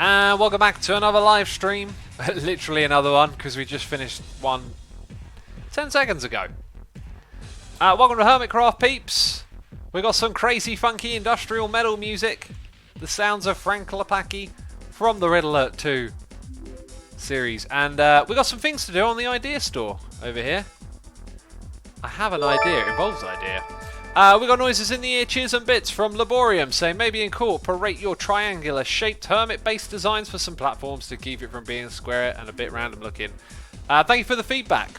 And welcome back to another live stream. Literally another one, because we just finished one 10 seconds ago. Welcome to Hermitcraft, peeps. We got some crazy, funky industrial metal music. The sounds of Frank Lepaki from the Red Alert 2 series. And we got some things to do on the idea store over here. I have an idea. It involves idea. We got noises in the ear, cheers and bits from Laborium saying maybe incorporate your triangular shaped hermit based designs for some platforms to keep it from being square and a bit random looking. Thank you for the feedback.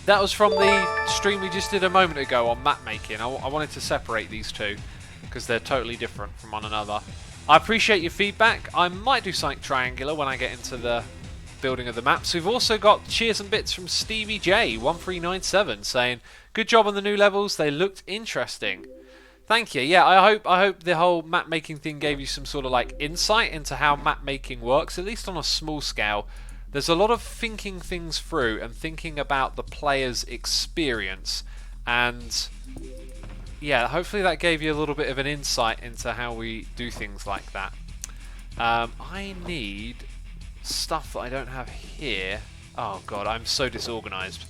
That was from the stream we just did a moment ago on map making. I wanted to separate these two because they're totally different from one another. I appreciate your feedback. I might do something triangular when I get into the building of the maps. We've also got cheers and bits from Stevie J 1397 saying good job on the new levels, they looked interesting. Thank you. Yeah, I hope the whole map making thing gave you some sort of like insight into how map making works, at least on a small scale. There's a lot of thinking things through and thinking about the player's experience, and yeah, hopefully that gave you a little bit of an insight into how we do things like that. I need stuff that I don't have here. Oh god, I'm so disorganized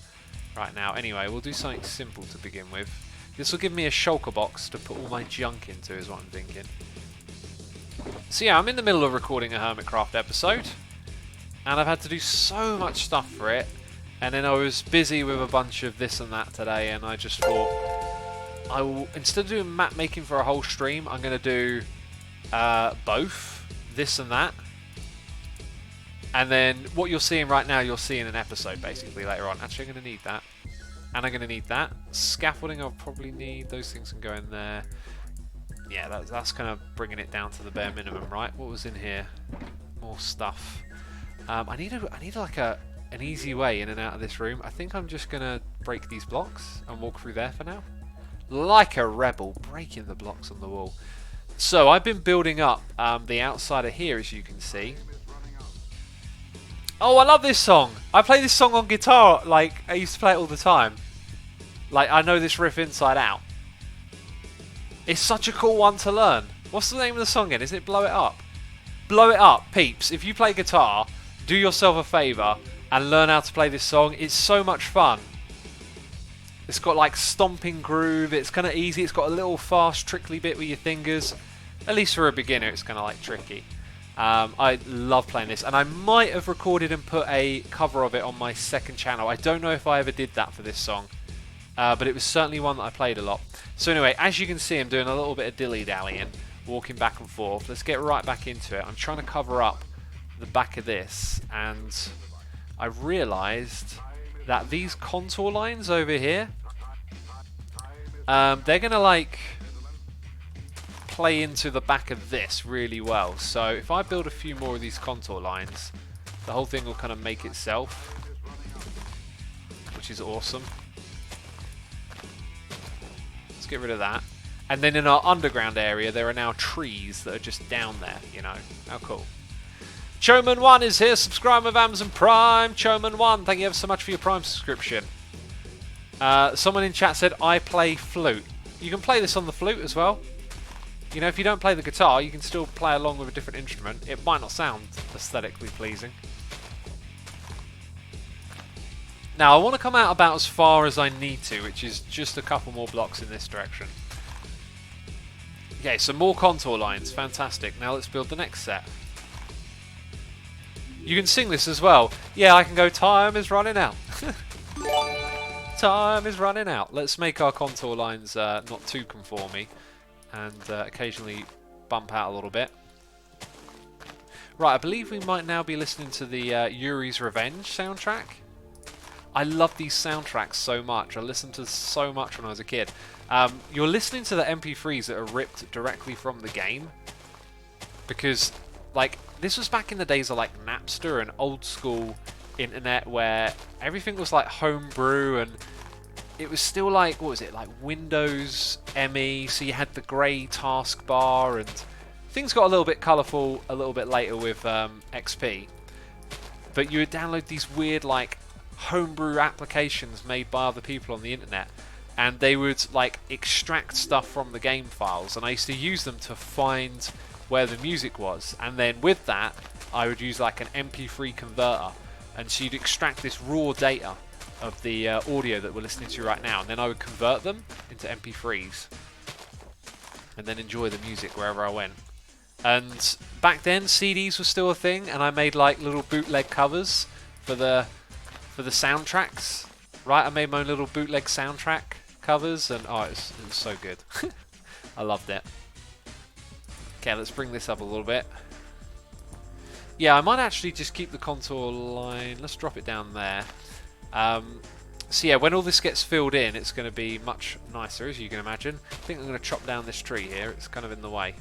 right now. Anyway, we'll do something simple to begin with. This will give me a shulker box to put all my junk into, is what I'm thinking. So yeah, I'm in the middle of recording a Hermitcraft episode, and I've had to do so much stuff for it, and then I was busy with a bunch of this and that today, and I just thought, I will, instead of doing map making for a whole stream, I'm going to do both this and that. And then what you're seeing right now, you'll see in an episode basically later on. Actually, I'm going to need that. And I'm going to need that. Scaffolding I'll probably need. Those things can go in there. Yeah, that's kind of bringing it down to the bare minimum, right? What was in here? More stuff. I need like an easy way in and out of this room. I think I'm just going to break these blocks and walk through there for now. Like a rebel, breaking the blocks on the wall. So I've been building up the outside of here, as you can see. Oh, I love this song. I play this song on guitar, like, I used to play it all the time. Like, I know this riff inside out. It's such a cool one to learn. What's the name of the song again? Isn't it Blow It Up? Blow It Up, peeps. If you play guitar, do yourself a favour and learn how to play this song. It's so much fun. It's got, like, stomping groove. It's kind of easy. It's got a little fast, trickly bit with your fingers. At least for a beginner, it's kind of, like, tricky. I love playing this, and I might have recorded and put a cover of it on my second channel. I don't know if I ever did that for this song, but it was certainly one that I played a lot. So anyway, as you can see, I'm doing a little bit of dilly-dallying, walking back and forth. Let's get right back into it. I'm trying to cover up the back of this, and I realised that these contour lines over here, they're going to like play into the back of this really well. So if I build a few more of these contour lines, the whole thing will kind of make itself, which is awesome. Let's get rid of that. And then in our underground area, there are now trees that are just down there, you know. How cool. Choman1 is here, subscribe with Amazon Prime. Choman1, thank you ever so much for your Prime subscription. Someone in chat said, I play flute. You can play this on the flute as well. You know, if you don't play the guitar, you can still play along with a different instrument. It might not sound aesthetically pleasing. Now, I want to come out about as far as I need to, which is just a couple more blocks in this direction. Okay, some more contour lines. Fantastic. Now let's build the next set. You can sing this as well. Yeah, I can go, time is running out. Time is running out. Let's make our contour lines not too conformy, and occasionally bump out a little bit. Right, I believe we might now be listening to the Yuri's Revenge soundtrack. I love these soundtracks so much. I listened to so much when I was a kid. You're listening to the MP3s that are ripped directly from the game, because like this was back in the days of like Napster and old school internet where everything was like homebrew, and it was still like, what was it, like Windows ME, so you had the grey taskbar, and things got a little bit colourful a little bit later with XP. But you would download these weird like homebrew applications made by other people on the internet, and they would like extract stuff from the game files, and I used to use them to find where the music was, and then with that I would use like an MP3 converter, and so you'd extract this raw data of the audio that we're listening to right now, and then I would convert them into MP3s and then enjoy the music wherever I went. And back then CDs were still a thing, and I made like little bootleg covers for the soundtracks. Right, I made my own little bootleg soundtrack covers, and oh, it was so good. I loved it. Okay, let's bring this up a little bit. Yeah, I might actually just keep the contour line. Let's drop it down there. So yeah, when all this gets filled in, it's going to be much nicer, as you can imagine. I think I'm going to chop down this tree here. It's kind of in the way.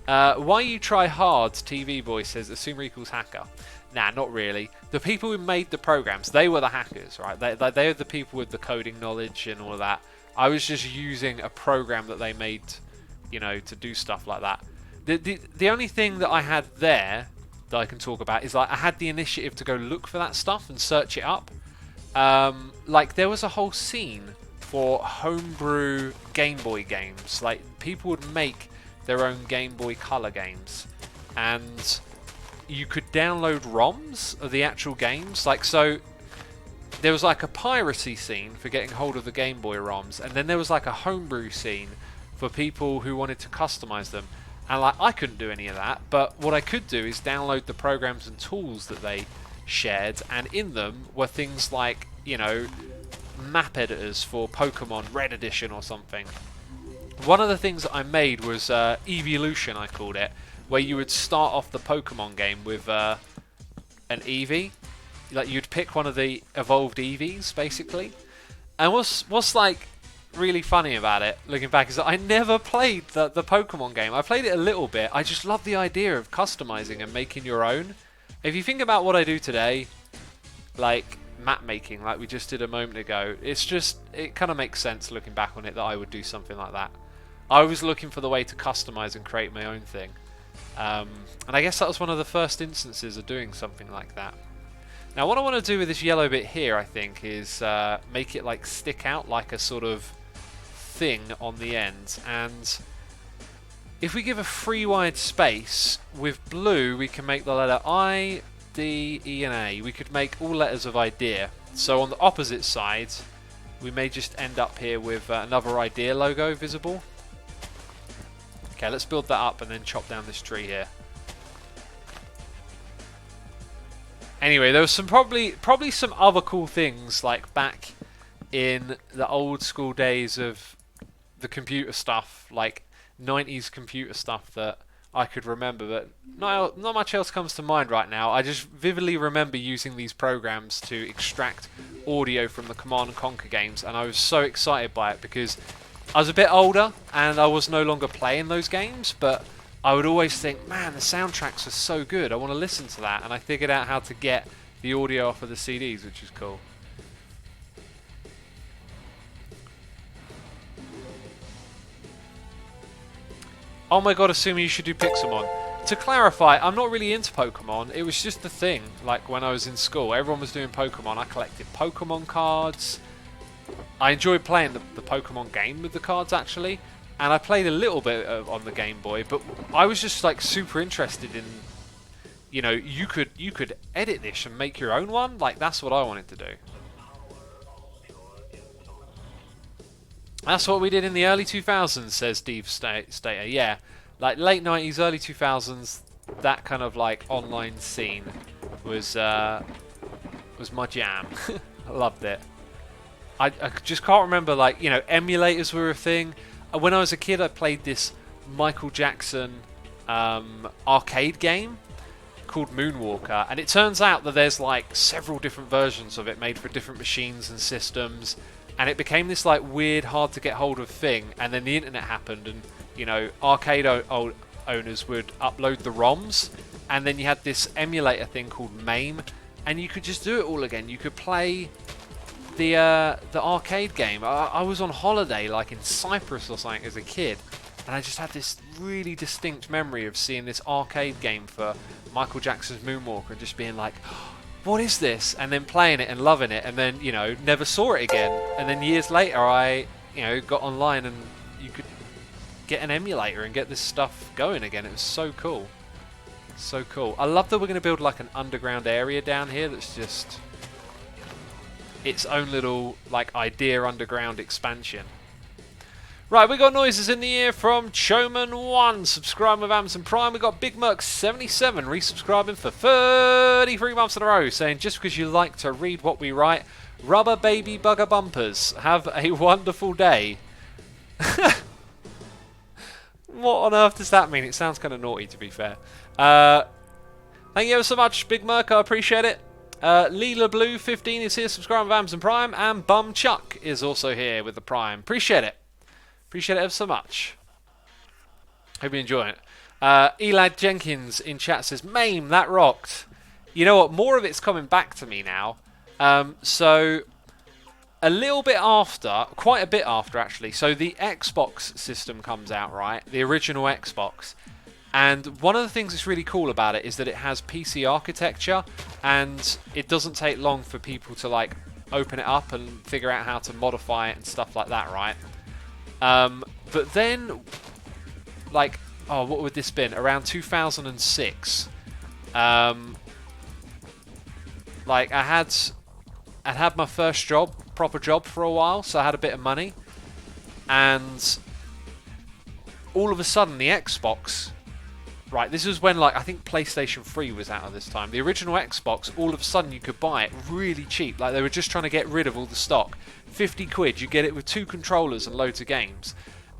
Why you try hard, TV boy says, Asuma equals hacker. Nah, not really. The people who made the programs, they were the hackers, right? They are the people with the coding knowledge and all of that. I was just using a program that they made, you know, to do stuff like that. The only thing that I had there that I can talk about is like I had the initiative to go look for that stuff and search it up. Like there was a whole scene for homebrew Game Boy games. Like people would make their own Game Boy Color games, and you could download ROMs of the actual games. Like, so there was like a piracy scene for getting hold of the Game Boy ROMs, and then there was like a homebrew scene for people who wanted to customize them. And like I couldn't do any of that, but what I could do is download the programs and tools that they shared, and in them were things like, you know, map editors for Pokemon Red Edition or something. One of the things that I made was Evolution, I called it, where you would start off the Pokemon game with an Eevee. Like you'd pick one of the evolved Eevees, basically. And what's like really funny about it, looking back, is that I never played the Pokemon game. I played it a little bit. I just love the idea of customizing and making your own. If you think about what I do today, like map making, like we just did a moment ago, it's just, it kind of makes sense looking back on it that I would do something like that. I was looking for the way to customize and create my own thing. And I guess that was one of the first instances of doing something like that. Now what I want to do with this yellow bit here, I think, is make it like stick out like a sort of thing on the end. And if we give a free wide space, with blue we can make the letter I, D, E and A. We could make all letters of idea. So on the opposite side we may just end up here with another idea logo visible. Okay, let's build that up and then chop down this tree here. Anyway, there was some probably some other cool things like back in the old school days of the computer stuff, like 90s computer stuff that I could remember, but not much else comes to mind right now. I just vividly remember using these programs to extract audio from the Command & Conquer games, and I was so excited by it because I was a bit older and I was no longer playing those games, but I would always think, man, the soundtracks are so good, I want to listen to that, and I figured out how to get the audio off of the CDs, which is cool. Oh my god, Asuma, you should do Pixelmon. To clarify, I'm not really into Pokemon, it was just the thing, like when I was in school, everyone was doing Pokemon, I collected Pokemon cards. I enjoyed playing the Pokemon game with the cards, actually, and I played a little bit on the Game Boy, but I was just like super interested in, you know, you could edit this and make your own one. Like, that's what I wanted to do. That's what we did in the early 2000s, says Steve Stater. Yeah, like late 90s, early 2000s, that kind of like online scene was my jam. I loved it. I just can't remember, like, you know, emulators were a thing. When I was a kid, I played this Michael Jackson arcade game called Moonwalker, and it turns out that there's like several different versions of it made for different machines and systems, and it became this like weird, hard to get hold of thing. And then the internet happened, and you know, arcade owners would upload the ROMs, and then you had this emulator thing called MAME, and you could just do it all again. You could play the arcade game. I was on holiday like in Cyprus or something as a kid, and I just had this really distinct memory of seeing this arcade game for Michael Jackson's Moonwalker and just being like, what is this? And then playing it and loving it, and then, you know, never saw it again. And then years later I, you know, got online and you could get an emulator and get this stuff going again. It was so cool. So cool. I love that we're going to build like an underground area down here that's just its own little like idea underground expansion. Right, we got noises in the ear from Choman1, subscribing with Amazon Prime. We got Big Merc77 resubscribing for 33 months in a row, saying just because you like to read what we write, rubber baby bugger bumpers. Have a wonderful day. What on earth does that mean? It sounds kind of naughty, to be fair. Thank you ever so much, Big Merc. I appreciate it. Leela Blue 15 is here, subscribing with Amazon Prime, and Bum Chuck is also here with the Prime. Appreciate it. Appreciate it ever so much. Hope you enjoy it. Elad Jenkins in chat says, MAME, that rocked. You know what? More of it's coming back to me now. So, a little bit after, quite a bit after actually, so the Xbox system comes out, right? The original Xbox. And one of the things that's really cool about it is that it has PC architecture, and it doesn't take long for people to like open it up and figure out how to modify it and stuff like that, right? But then, like, oh, what would this been? Around 2006. Like, I'd had my first job, proper job for a while, so I had a bit of money. And all of a sudden, the Xbox, right, this was when, like, I think PlayStation 3 was out at this time. The original Xbox, all of a sudden, you could buy it really cheap. Like, they were just trying to get rid of all the stock. 50 quid, you get it with 2 controllers and loads of games.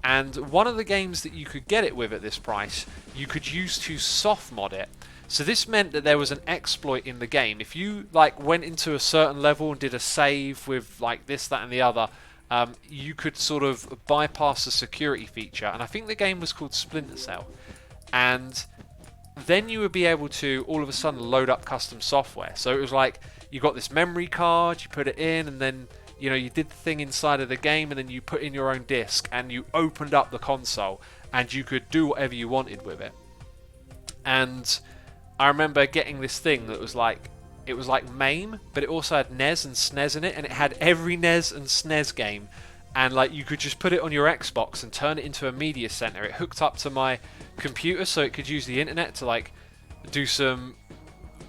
And one of the games that you could get it with at this price, you could use to soft mod it. So this meant that there was an exploit in the game. If you like went into a certain level and did a save with like this, that and the other, you could sort of bypass the security feature. And I think the game was called Splinter Cell. And then you would be able to all of a sudden load up custom software. So it was like you got this memory card, you put it in, and then you know, you did the thing inside of the game, and then you put in your own disc, and you opened up the console, and you could do whatever you wanted with it. And I remember getting this thing that was like, it was like MAME, but it also had NES and SNES in it, and it had every NES and SNES game. And like, you could just put it on your Xbox and turn it into a media center. It hooked up to my computer, so it could use the internet to like do some,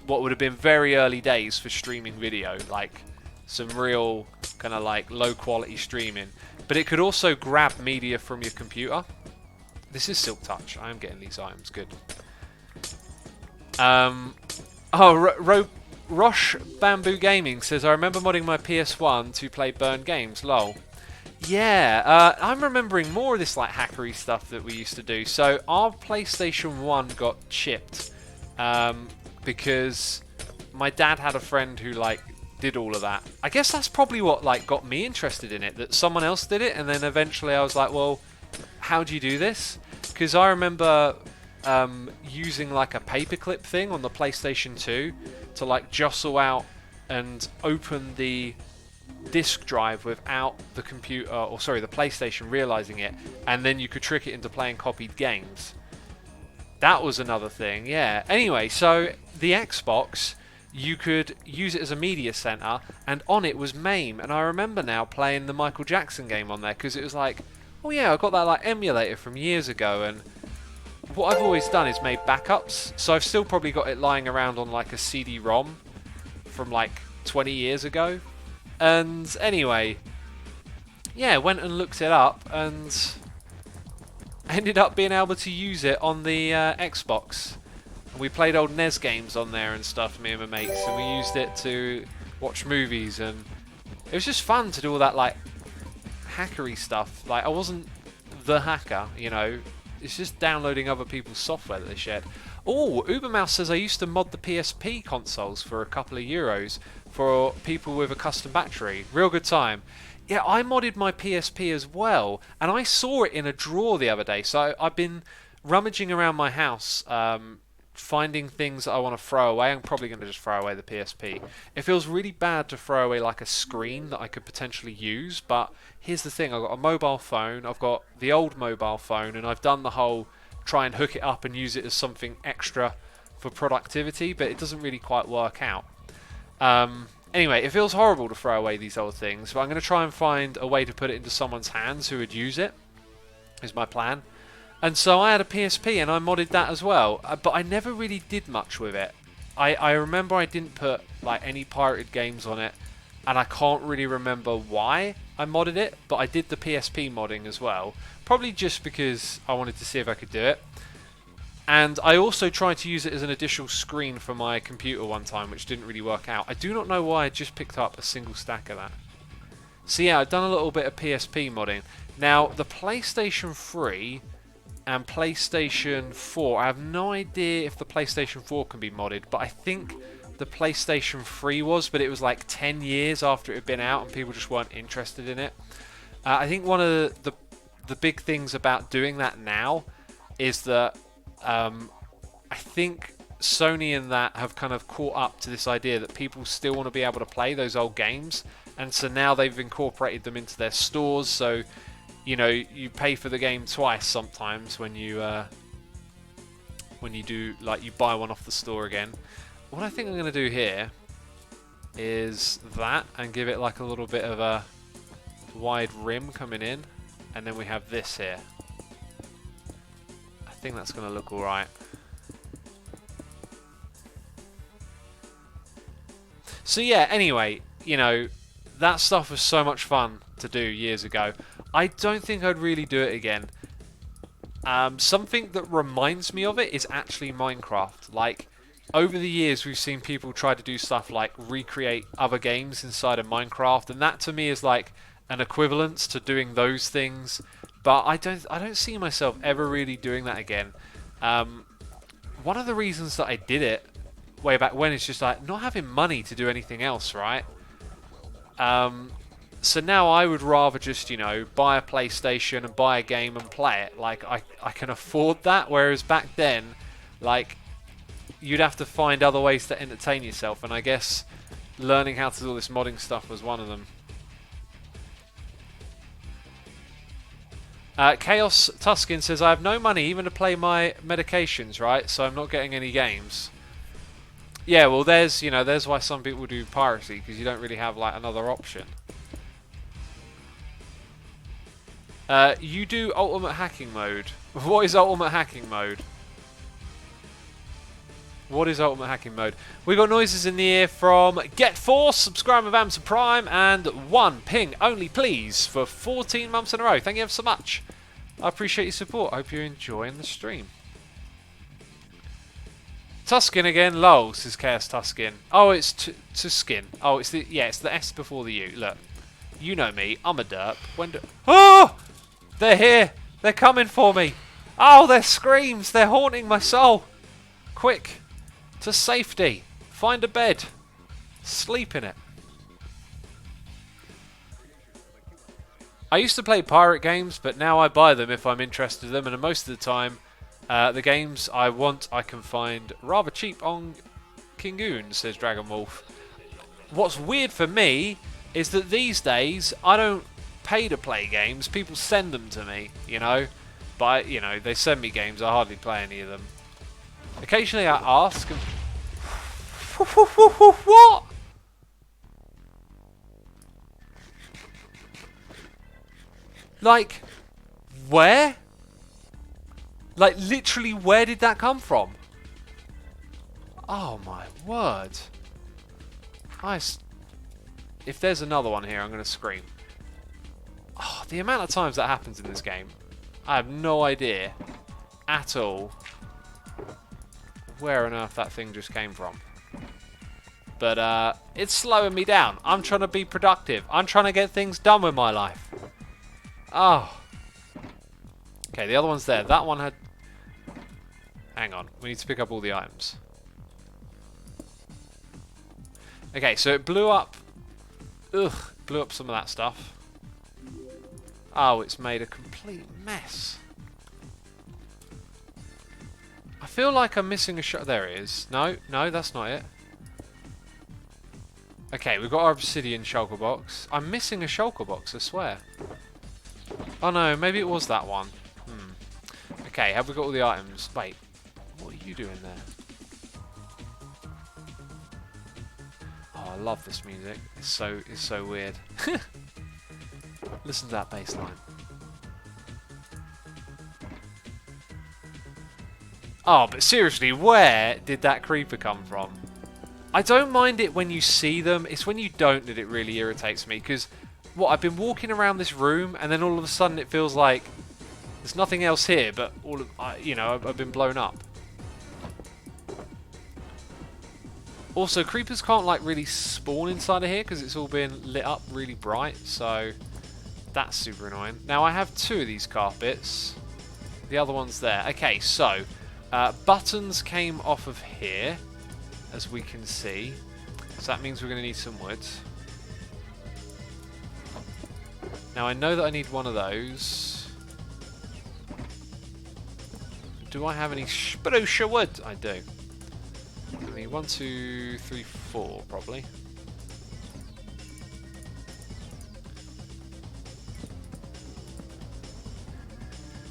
what would have been very early days for streaming video, like some real kind of like low quality streaming, but it could also grab media from your computer. This is Silk Touch. I am getting these items good. Rosh Bamboo Gaming says, I remember modding my PS1 to play Burn games. Lol. Yeah, I'm remembering more of this like hackery stuff that we used to do. So our PlayStation 1 got chipped because my dad had a friend who like did all of that. I guess that's probably what like got me interested in it, that someone else did it, and then eventually I was like, well, how do you do this? Because I remember using like a paperclip thing on the PlayStation 2 to like jostle out and open the disk drive without the computer, or sorry, the PlayStation realizing it, and then you could trick it into playing copied games. That was another thing, yeah. Anyway, so the Xbox, you could use it as a media center, and on it was MAME, and I remember now playing the Michael Jackson game on there, because it was like, oh yeah, I got that like emulator from years ago, and what I've always done is made backups, so I've still probably got it lying around on like a CD-ROM from like 20 years ago. And anyway, yeah, went and looked it up, and ended up being able to use it on the Xbox. We played old NES games on there and stuff, me and my mates, and we used it to watch movies, and it was just fun to do all that like hackery stuff. Like, I wasn't the hacker, you know, it's just downloading other people's software that they shared. Oh, Ubermouse says, I used to mod the PSP consoles for a couple of euros for people with a custom battery. Real good time. Yeah, I modded my PSP as well, and I saw it in a drawer the other day, so I've been rummaging around my house, finding things that I want to throw away. I'm probably going to just throw away the PSP. It feels really bad to throw away like a screen that I could potentially use, but here's the thing, I've got a mobile phone, I've got the old mobile phone, and I've done the whole try and hook it up and use it as something extra for productivity, but it doesn't really quite work out. Anyway, it feels horrible to throw away these old things, but I'm going to try and find a way to put it into someone's hands who would use it, is my plan. And so I had a PSP and I modded that as well, but I never really did much with it. I remember I didn't put like any pirated games on it, and I can't really remember why I modded it, but I did the PSP modding as well, probably just because I wanted to see if I could do it. And I also tried to use it as an additional screen for my computer one time, which didn't really work out. I do not know why I just picked up a single stack of that. So yeah, I've done a little bit of PSP modding. Now, the PlayStation 3 and PlayStation 4, I have no idea if the PlayStation 4 can be modded, but I think the PlayStation 3 was, but it was like 10 years after it had been out and people just weren't interested in it. I think one of the big things about doing that now is that I think Sony and that have kind of caught up to this idea that people still want to be able to play those old games, and so now they've incorporated them into their stores. So, you know, you pay for the game twice sometimes when you do, like, you buy one off the store again. What I think I'm going to do here is that and give it like a little bit of a wide rim coming in, and then we have this here. I think that's going to look alright. So yeah, anyway, you know, that stuff was so much fun to do years ago. I don't think I'd really do it again. Something that reminds me of it is actually Minecraft. Like, over the years we've seen people try to do stuff like recreate other games inside of Minecraft, and that to me is like an equivalence to doing those things. But I don't see myself ever really doing that again. One of the reasons that I did it way back when is just like not having money to do anything else, right? So now I would rather just, you know, buy a PlayStation and buy a game and play it. Like, I can afford that, whereas back then, like, you'd have to find other ways to entertain yourself, and I guess learning how to do all this modding stuff was one of them. Chaos Tuskin says, I have no money even to play my medications, right? So I'm not getting any games. Yeah, well, there's why some people do piracy, because you don't really have like another option. You do ultimate hacking mode. What is ultimate hacking mode? What is ultimate hacking mode? We got noises in the ear from Get Force, subscribe with Amazon Prime, and one ping only please for 14 months in a row. Thank you ever so much. I appreciate your support. I hope you're enjoying the stream. Tuskin again, lol, says Chaos Tuskin. Oh, it's Tuskin. Oh, it's the S before the U. Look, you know me. I'm a derp. Oh, they're here. They're coming for me. Oh, their screams. They're haunting my soul. Quick, to safety. Find a bed. Sleep in it. I used to play pirate games, but now I buy them if I'm interested in them, and most of the time, the games I want I can find rather cheap on Kingoon, says Dragon Wolf. What's weird for me is that these days I don't pay to play games. People send them to me, you know. But, you know, they send me games. I hardly play any of them. Occasionally I ask. What? Like, where? Like, literally, where did that come from? Oh, my word. If there's another one here, I'm going to scream. Oh, the amount of times that happens in this game. I have no idea at all where on earth that thing just came from. But it's slowing me down. I'm trying to be productive. I'm trying to get things done with my life. Oh. Okay, the other one's there. That one had... Hang on. We need to pick up all the items. Okay, so it blew up... Ugh. Blew up some of that stuff. Oh, it's made a complete mess. I feel like I'm missing a shot. There it is. No, no, that's not it. Okay, we've got our obsidian shulker box. I'm missing a shulker box, I swear. Oh no, maybe it was that one. Okay, have we got all the items? Wait, what are you doing there? Oh, I love this music. It's so weird. Listen to that bass line. Oh, but seriously, where did that creeper come from? I don't mind it when you see them. It's when you don't that it really irritates me. Because, what, I've been walking around this room and then all of a sudden it feels like there's nothing else here, but all of, you know, I've been blown up. Also, creepers can't like really spawn inside of here because it's all been lit up really bright. So, that's super annoying. Now, I have 2 of these carpets. The other one's there. Okay, so, buttons came off of here, as we can see. So that means we're going to need some wood. Now I know that I need one of those. Do I have any spruce wood? I do. I need 1, 2, 3, 4 probably.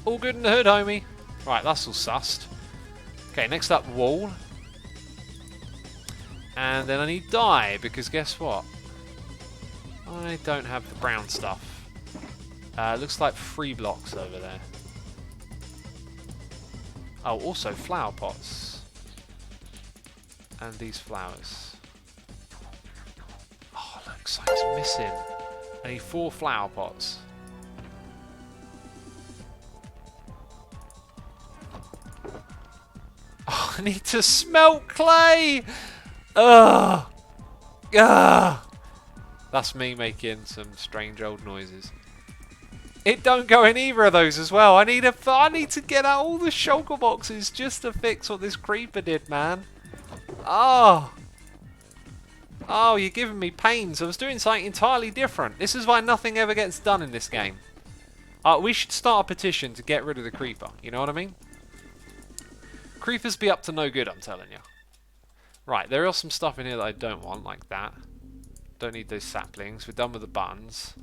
All good in the hood, homie. Right, that's all sussed. Okay, next up, wall. And then I need dye, because guess what? I don't have the brown stuff. Looks like 3 blocks over there. Oh, also flower pots. And these flowers. Oh, look, something's missing. I need 4 flower pots. Oh, I need to smelt clay! Ugh! Ugh! That's me making some strange old noises. It don't go in either of those as well. I need to get out all the shulker boxes just to fix what this creeper did, man. Oh! Oh, you're giving me pains. I was doing something entirely different. This is why nothing ever gets done in this game. We should start a petition to get rid of the creeper. You know what I mean? Creepers be up to no good, I'm telling you. Right, there is some stuff in here that I don't want, like that. Don't need those saplings. We're done with the buttons.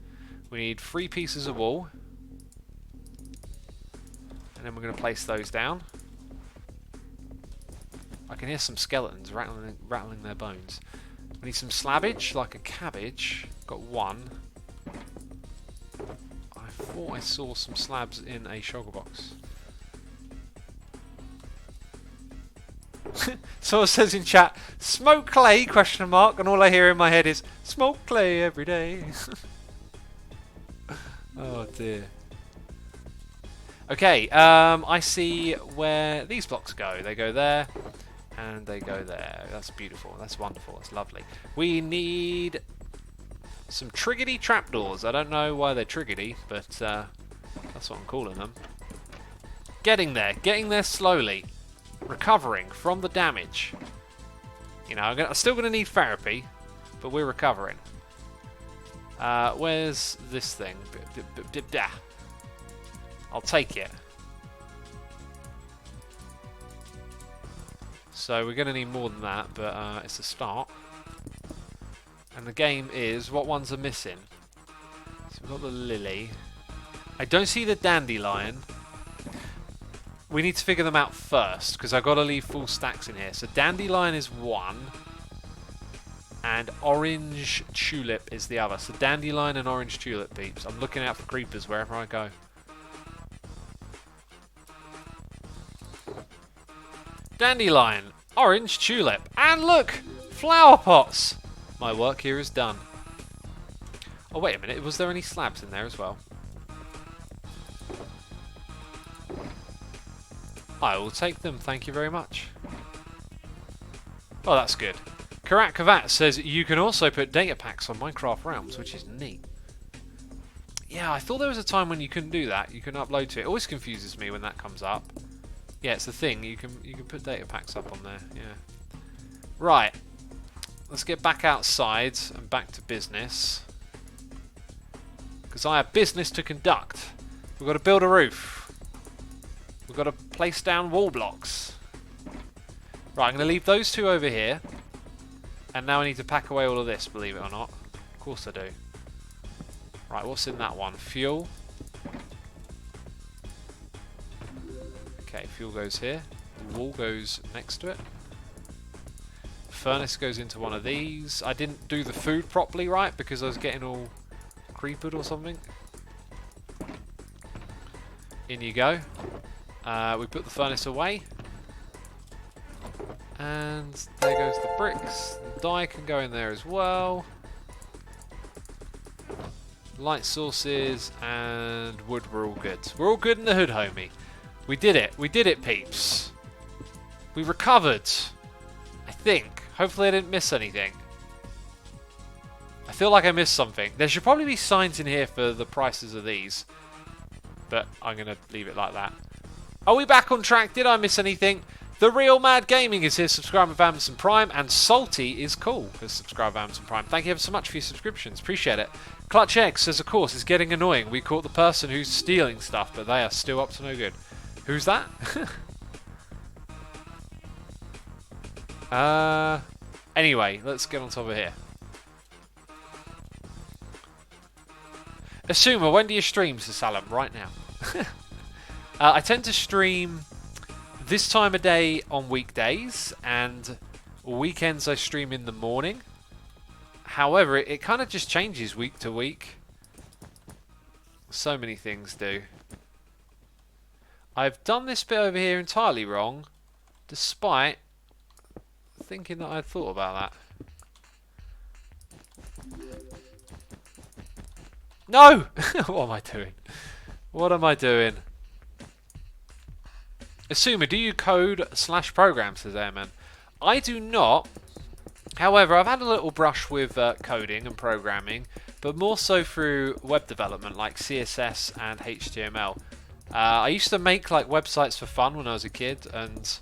We need 3 pieces of wool. And then we're going to place those down. I can hear some skeletons rattling their bones. We need some slabbage, like a cabbage. Got 1. I thought I saw some slabs in a shulker box. Someone says in chat, smoke clay, question mark, and all I hear in my head is, smoke clay every day. Oh dear. Okay, I see where these blocks go. They go there, and they go there. That's beautiful, that's wonderful, that's lovely. We need some triggedy trapdoors. I don't know why they're triggedy, but that's what I'm calling them. Getting there slowly. Recovering from the damage. You know, I'm still going to need therapy, but we're recovering. Where's this thing? I'll take it. So we're going to need more than that, but it's a start. And the game is, what ones are missing? So we've got the lily. I don't see the dandelion. We need to figure them out first, because I've got to leave full stacks in here. So dandelion is 1, and orange tulip is the other. So dandelion and orange tulip, peeps. I'm looking out for creepers wherever I go. Dandelion, orange tulip, and look! Flower pots! My work here is done. Oh, wait a minute. Was there any slabs in there as well? I will take them, thank you very much. Oh, that's good. Karat Kavat says you can also put data packs on Minecraft Realms, which is neat. Yeah, I thought there was a time when you couldn't do that. You can upload to it. It always confuses me when that comes up. Yeah, it's the thing. You can put data packs up on there. Yeah. Right. Let's get back outside and back to business. Because I have business to conduct. We've got to build a roof. We've got to place down wall blocks. Right, I'm going to leave those 2 over here. And now I need to pack away all of this, believe it or not. Of course I do. Right, what's in that one? Fuel. Okay, fuel goes here. The wall goes next to it. The furnace goes into one of these. I didn't do the food properly, right? Because I was getting all creepered or something. In you go. We put the furnace away. And there goes the bricks. The dye can go in there as well. Light sources and wood, we're all good. We're all good in the hood, homie. We did it. We did it, peeps. We recovered. I think. Hopefully I didn't miss anything. I feel like I missed something. There should probably be signs in here for the prices of these. But I'm going to leave it like that. Are we back on track? Did I miss anything? The Real Mad Gaming is here, subscribe with Amazon Prime, and Salty is cool for subscribe with Amazon Prime. Thank you ever so much for your subscriptions, appreciate it. Clutch Egg says, of course, it's getting annoying. We caught the person who's stealing stuff, but they are still up to no good. Who's that? Anyway, let's get on top of here. Asuma, when do you stream, Sir Salam? Right now. I tend to stream this time of day on weekdays, and weekends I stream in the morning. However, it kind of just changes week to week. So many things do. I've done this bit over here entirely wrong, despite thinking that I'd thought about that. No! What am I doing? What am I doing? Asuma, do you code / program, says Airman? I do not. However, I've had a little brush with coding and programming, but more so through web development like CSS and HTML. I used to make like websites for fun when I was a kid, and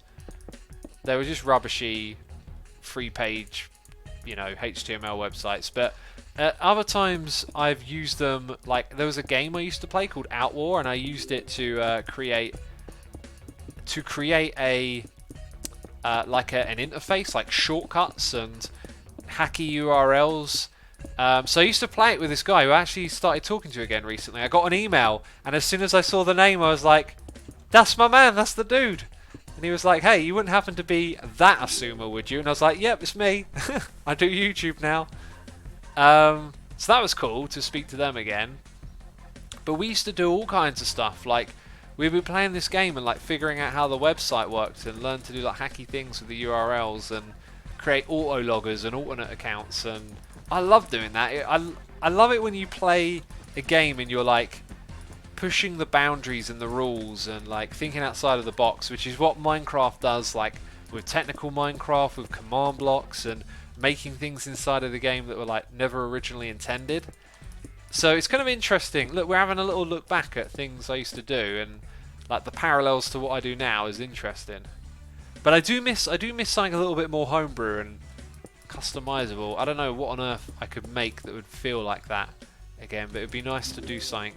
they were just rubbishy, free-page, you know, HTML websites. But at other times, I've used them. Like there was a game I used to play called Outwar, and I used it to create a an interface, like shortcuts and hacky URLs. So I used to play it with this guy who I actually started talking to again recently. I got an email, and as soon as I saw the name, I was like, "That's my man. That's the dude." And he was like, "Hey, you wouldn't happen to be that Asuma, would you?" And I was like, "Yep, it's me. I do YouTube now." So that was cool to speak to them again. But we used to do all kinds of stuff, like we'd be playing this game and like figuring out how the website worked and learn to do like hacky things with the URLs and create auto loggers and alternate accounts, and I love doing that. I love it when you play a game and you're like pushing the boundaries and the rules and like thinking outside of the box, which is what Minecraft does, like with technical Minecraft, with command blocks and making things inside of the game that were like never originally intended. So it's kind of interesting. Look, we're having a little look back at things I used to do, and like the parallels to what I do now is interesting. But I do miss something a little bit more homebrew and customizable. I don't know what on earth I could make that would feel like that again, but it'd be nice to do something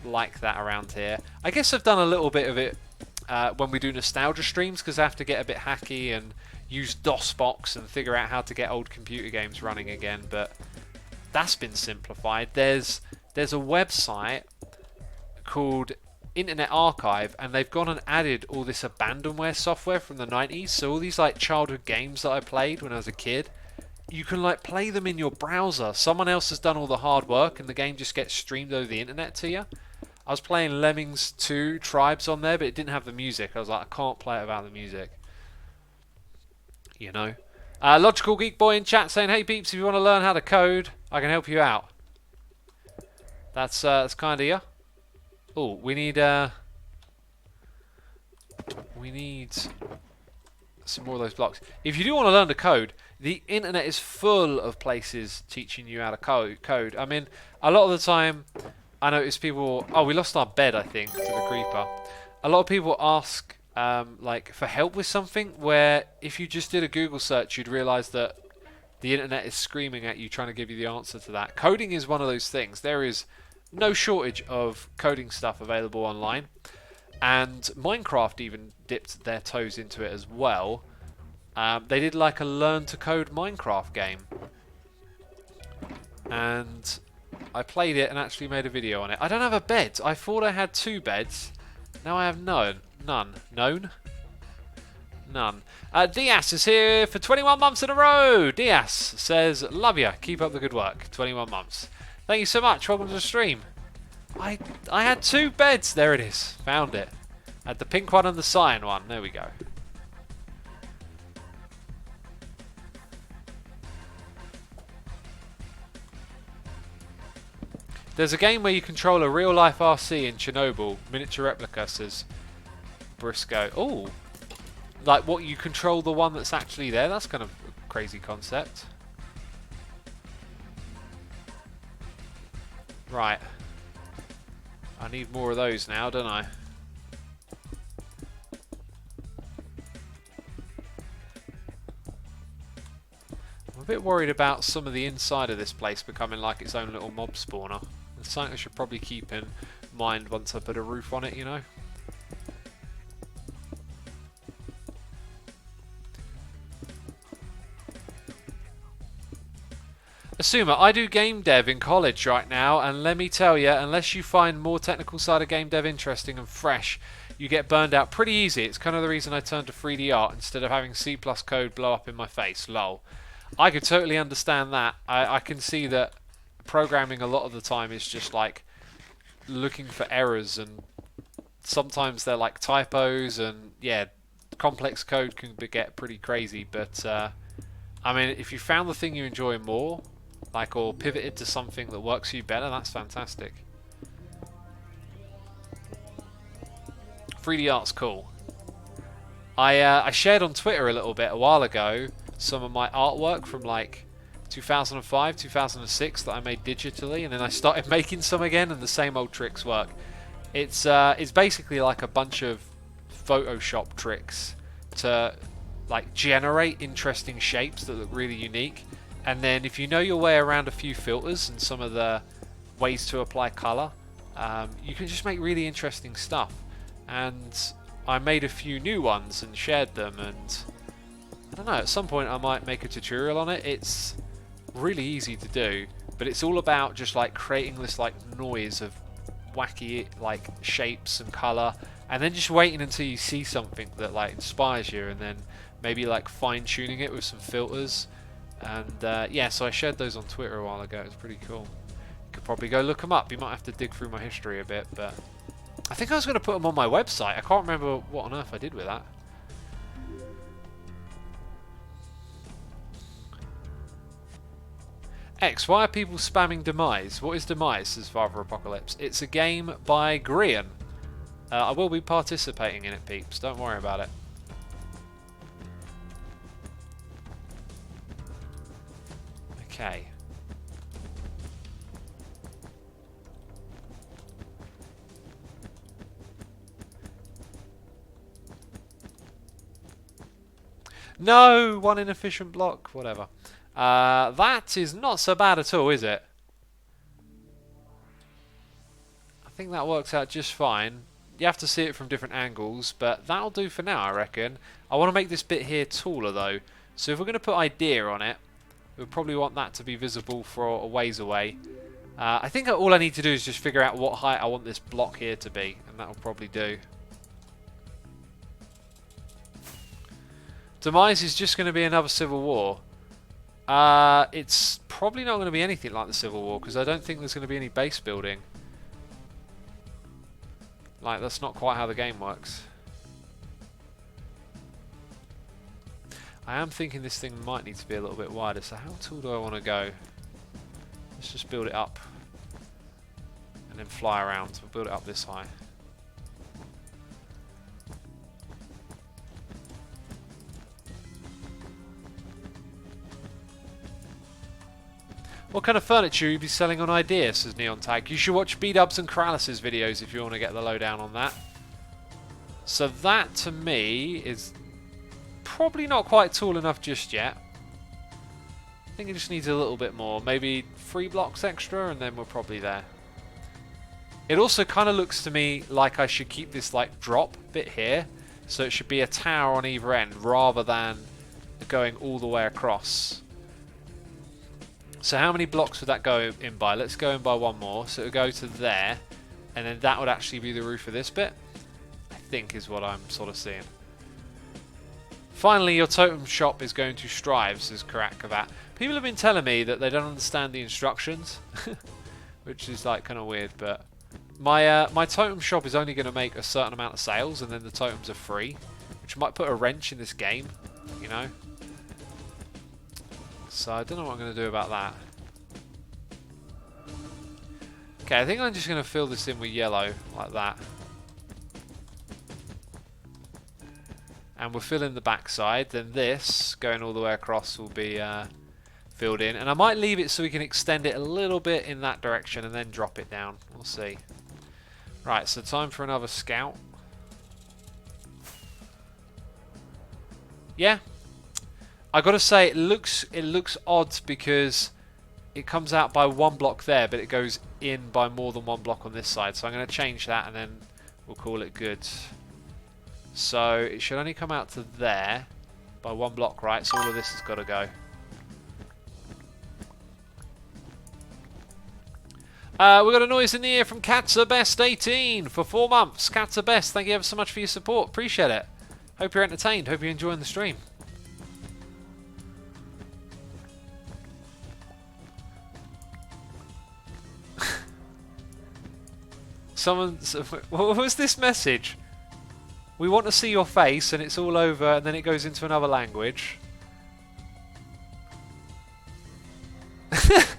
like that around here. I guess I've done a little bit of it when we do nostalgia streams, because I have to get a bit hacky and use DOSBox and figure out how to get old computer games running again, but that's been simplified. There's a website called Internet Archive, and they've gone and added all this abandonware software from the 90s. So all these like childhood games that I played when I was a kid, you can like play them in your browser. Someone else has done all the hard work, and the game just gets streamed over the internet to you. I was playing Lemmings 2 Tribes on there, but it didn't have the music. I was like, I can't play it without the music. You know. Logical Geek Boy in chat saying, "Hey peeps, if you want to learn how to code, I can help you out." That's kind of you. Oh, we need some more of those blocks. If you do want to learn to code, the internet is full of places teaching you how to code. I mean, a lot of the time, I notice people. Oh, we lost our bed, I think, to the creeper. A lot of people ask like for help with something, where if you just did a Google search, you'd realize that the internet is screaming at you, trying to give you the answer to that. Coding is one of those things. There is no shortage of coding stuff available online, and Minecraft even dipped their toes into it as well. They did like a learn to code Minecraft game, and I played it and actually made a video on it. I don't have a bed. I thought I had 2 beds. Now I have none. Diaz is here for 21 months in a row. Diaz says, "Love ya. Keep up the good work." 21 months. Thank you so much. Welcome to the stream. I had 2 beds. There it is. Found it. I had the pink one and the cyan one. There we go. There's a game where you control a real-life RC in Chernobyl. Miniature replica, says Briscoe. Oh, like what, you control the one that's actually there? That's kind of a crazy concept. Right. I need more of those now, don't I? I'm a bit worried about some of the inside of this place becoming like its own little mob spawner. It's something I should probably keep in mind once I put a roof on it, you know? Asuma, I do game dev in college right now, and let me tell you, unless you find more technical side of game dev interesting and fresh, you get burned out pretty easy. It's kind of the reason I turned to 3D art instead of having C+ code blow up in my face, lol. I could totally understand that. I can see that programming a lot of the time is just like looking for errors, and sometimes they're like typos, and yeah, complex code can get pretty crazy, but I mean, if you found the thing you enjoy more, like, or pivoted to something that works for you better, that's fantastic. 3D art's cool. I shared on Twitter a little bit a while ago some of my artwork from like 2005, 2006 that I made digitally, and then I started making some again, and the same old tricks work. It's basically like a bunch of Photoshop tricks to like generate interesting shapes that look really unique, and then if you know your way around a few filters and some of the ways to apply color, you can just make really interesting stuff. And I made a few new ones and shared them, and I don't know, at some point I might make a tutorial on it. It's really easy to do, but it's all about just like creating this like noise of wacky like shapes and color, and then just waiting until you see something that like inspires you, and then maybe like fine-tuning it with some filters. And yeah, so I shared those on Twitter a while ago. It was pretty cool. You could probably go look them up. You might have to dig through my history a bit, but I think I was going to put them on my website. I can't remember what on earth I did with that. X, why are people spamming Demise? What is Demise, says Father Apocalypse? It's a game by Grian. I will be participating in it, peeps. Don't worry about it. Okay. No! One inefficient block. Whatever. That is not so bad at all, is it? I think that works out just fine. You have to see it from different angles, but that'll do for now, I reckon. I want to make this bit here taller, though. So if we're going to put idea on it, we'll probably want that to be visible for a ways away. I think all I need to do is just figure out what height I want this block here to be, and that'll probably do. Demise is just going to be another civil war. It's probably not going to be anything like the Civil War, because I don't think there's going to be any base building. Like, that's not quite how the game works. I am thinking this thing might need to be a little bit wider, so how tall do I want to go? Let's just build it up and then fly around. We'll build it up this high. What kind of furniture you be selling on Idea, says Neon Tag. You should watch B-Dubs and Corrales' videos if you want to get the lowdown on that. So that, to me, is probably not quite tall enough just yet. I think it just needs a little bit more. Maybe 3 blocks extra, and then we're probably there. It also kind of looks to me like I should keep this like drop bit here. So it should be a tower on either end, rather than going all the way across. So how many blocks would that go in by? Let's go in by one more. So it would go to there, and then that would actually be the roof of this bit, I think, is what I'm sort of seeing. Finally, your totem shop is going to strive, says Karakavat. People have been telling me that they don't understand the instructions, which is like kind of weird, but my totem shop is only going to make a certain amount of sales, and then the totems are free, which might put a wrench in this game, you know? So I don't know what I'm going to do about that. Okay, I think I'm just going to fill this in with yellow, like that. And we'll fill in the backside. Then this, going all the way across, will be filled in. And I might leave it so we can extend it a little bit in that direction and then drop it down. We'll see. Right, so time for another scout. Yeah. I got to say, it looks odd because it comes out by one block there, but it goes in by more than one block on this side. So I'm going to change that and then we'll call it good. So it should only come out to there by one block, right? So all of this has got to go. We got a noise in the ear from Cats Are Best 18 for 4 months. Cats Are Best, thank you ever so much for your support. Appreciate it. Hope you're entertained. Hope you're enjoying the stream. What was this message? We want to see your face, and it's all over, and then it goes into another language.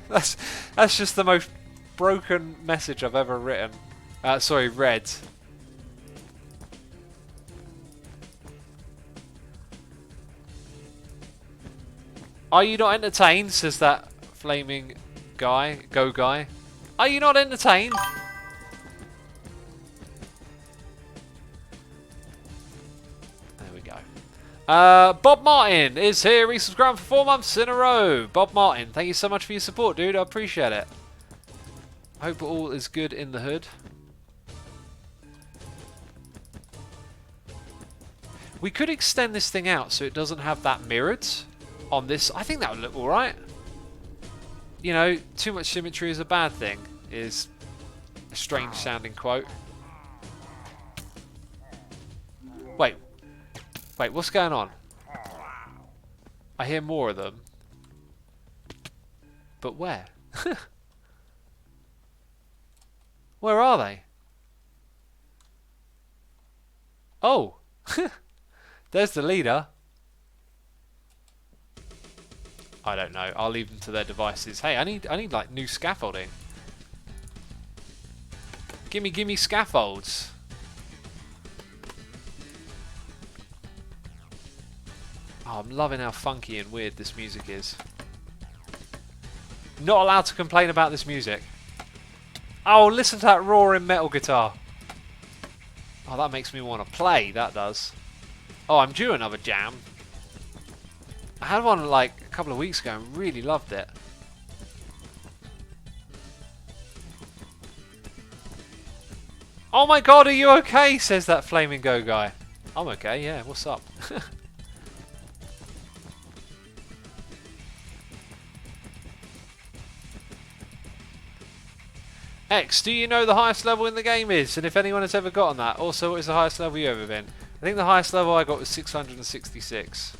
That's just the most broken message I've ever written. Sorry, read. Are you not entertained? Says that flaming guy. Go guy. Are you not entertained? There we go. Bob Martin is here. Resubscribed for 4 months in a row. Bob Martin, thank you so much for your support, dude. I appreciate it. Hope all is good in the hood. We could extend this thing out so it doesn't have that mirrored on this. I think that would look alright. You know, too much symmetry is a bad thing, is a strange sounding quote. Wait, what's going on? I hear more of them. But where? Where are they? Oh! There's the leader. I don't know. I'll leave them to their devices. Hey, I need like new scaffolding. Gimme scaffolds. Oh, I'm loving how funky and weird this music is. Not allowed to complain about this music. Oh, listen to that roaring metal guitar. Oh, that makes me want to play, that does. Oh, I'm due another jam. I had one like a couple of weeks ago and really loved it. Oh my god, are you okay? Says that flaming go guy. I'm okay, yeah, what's up? X, do you know the highest level in the game is? And if anyone has ever gotten that? Also, what is the highest level you've ever been? I think the highest level I got was 666.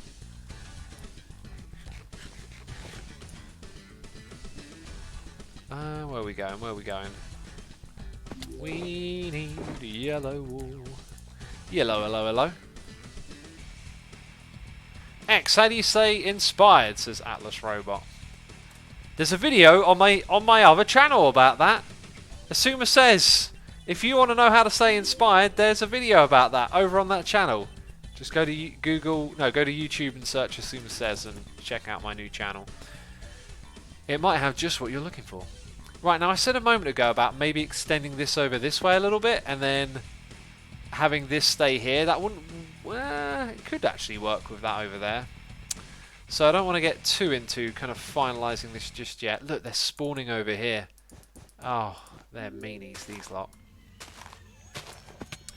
Where are we going? Where are we going? We need yellow wool. Yellow, hello, hello. X, how do you say inspired? Says Atlas Robot. There's a video on my other channel about that. Asuma says, if you want to know how to say inspired, there's a video about that over on that channel. Just go to go to YouTube and search Asuma Says and check out my new channel. It might have just what you're looking for. Right, now I said a moment ago about maybe extending this over this way a little bit and then having this stay here. That wouldn't... Well, it could actually work with that over there. So I don't want to get too into kind of finalising this just yet. Look, they're spawning over here. Oh, they're meanies, these lot.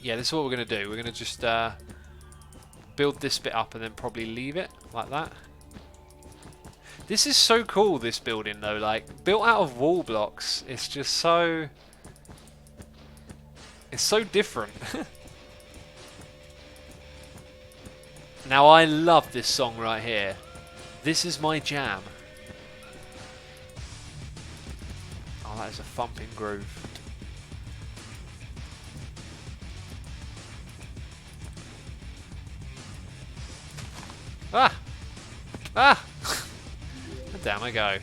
Yeah, this is what we're going to do. We're going to just build this bit up and then probably leave it like that. This is so cool, this building, though. Like, built out of wall blocks. It's just so... It's so different. Now, I love this song right here. This is my jam. Oh, that is a thumping groove. Ah! Ah! Down I go.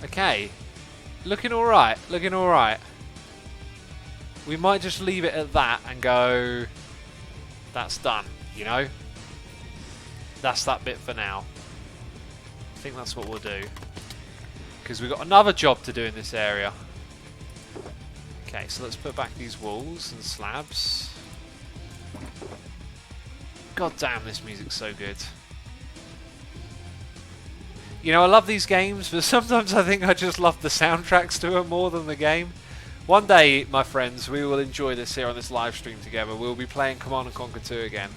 Okay. Looking alright. Looking alright. We might just leave it at that and go, that's done, you know? That's that bit for now. I think that's what we'll do. Because we've got another job to do in this area. Okay, so let's put back these walls and slabs. God damn, this music's so good. You know, I love these games, but sometimes I think I just love the soundtracks to them more than the game. One day, my friends, we will enjoy this here on this live stream together. We'll be playing Command & Conquer 2 again.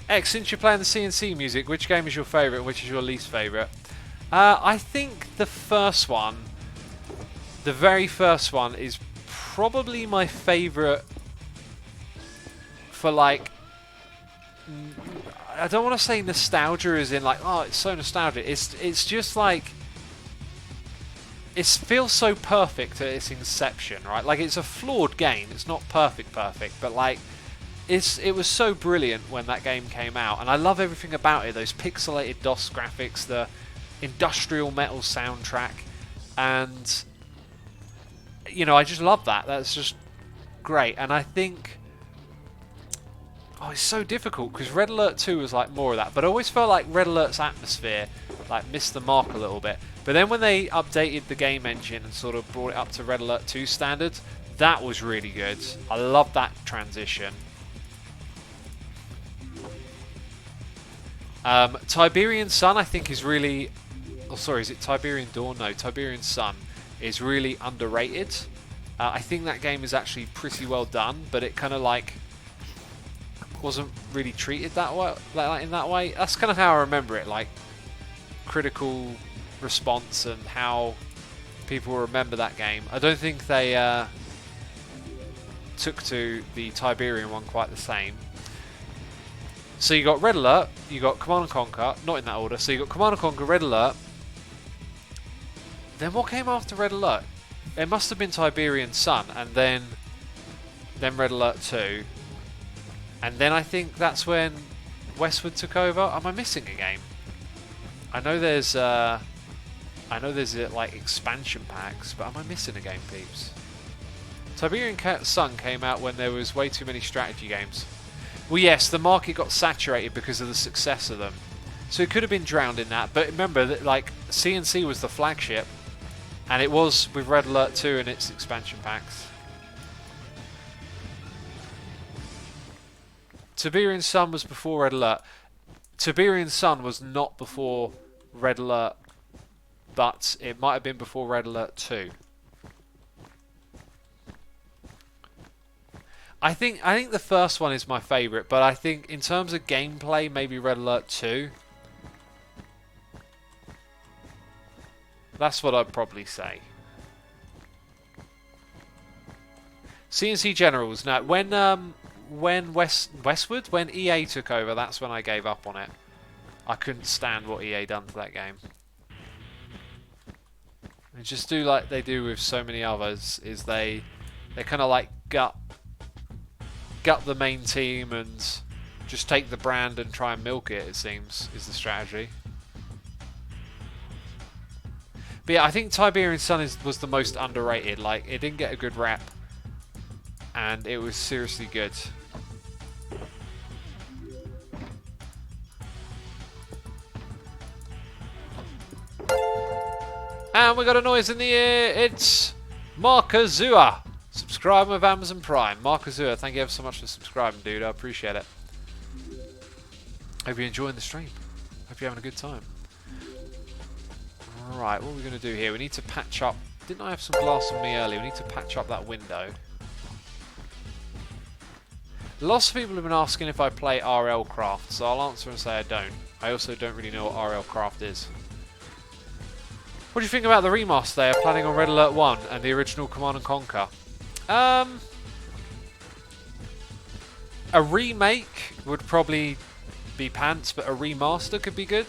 X, since you're playing the CNC music, which game is your favourite and which is your least favourite? I think the first one, the very first one, is probably my favourite for, like, I don't want to say nostalgia as in like, oh, it's so nostalgic. It's just like, it feels so perfect at its inception, right? Like, it's a flawed game. It's not perfect, but like, it was so brilliant when that game came out, and I love everything about it. Those pixelated DOS graphics, the industrial metal soundtrack, and you know, I just love that. That's just great. And I think, oh, it's so difficult because Red Alert 2 was like more of that, but I always felt like Red Alert's atmosphere like missed the mark a little bit. But then when they updated the game engine and sort of brought it up to Red Alert 2 standards, that was really good. I love that transition. Tiberian Sun, I think, is really... Oh, sorry, is it Tiberian Dawn? No, Tiberian Sun is really underrated. I think that game is actually pretty well done, but it kind of like wasn't really treated that way, like in that way. That's kind of how I remember it, like critical response and how people remember that game. I don't think they took to the Tiberian one quite the same. So you got Red Alert, you got Command & Conquer, not in that order. So you got Command & Conquer, Red Alert. Then what came after Red Alert? It must have been Tiberian Sun, and then Red Alert 2. And then I think that's when Westwood took over. Am I missing a game? I know there's like expansion packs, but am I missing a game, peeps? Tiberian Sun came out when there was way too many strategy games. Well, yes, the market got saturated because of the success of them, so it could have been drowned in that. But remember that, like, CNC was the flagship, and it was with Red Alert 2 and its expansion packs. Tiberian Sun was before Red Alert. Tiberian Sun was not before Red Alert, but it might have been before Red Alert 2. I think the first one is my favourite, but I think in terms of gameplay, maybe Red Alert 2. That's what I'd probably say. CNC Generals. Now, when Westwood, when EA took over, that's when I gave up on it. I couldn't stand what EA done to that game. They just do like they do with so many others, is they kind of like gut the main team and just take the brand and try and milk it, it seems, is the strategy. But yeah, I think Tiberian Sun was the most underrated. Like, it didn't get a good rep, and it was seriously good. And we got a noise in the ear. It's Markazua. Subscribe with Amazon Prime. Markazua, thank you ever so much for subscribing, dude. I appreciate it. Hope you're enjoying the stream. Hope you're having a good time. Right, what are we going to do here? We need to patch up. Didn't I have some glass on me earlier? We need to patch up that window. Lots of people have been asking if I play RL Craft, so I'll answer and say I don't. I also don't really know what RL Craft is. What do you think about the remaster they are planning on Red Alert 1 and the original Command & Conquer? A remake would probably be pants, but a remaster could be good.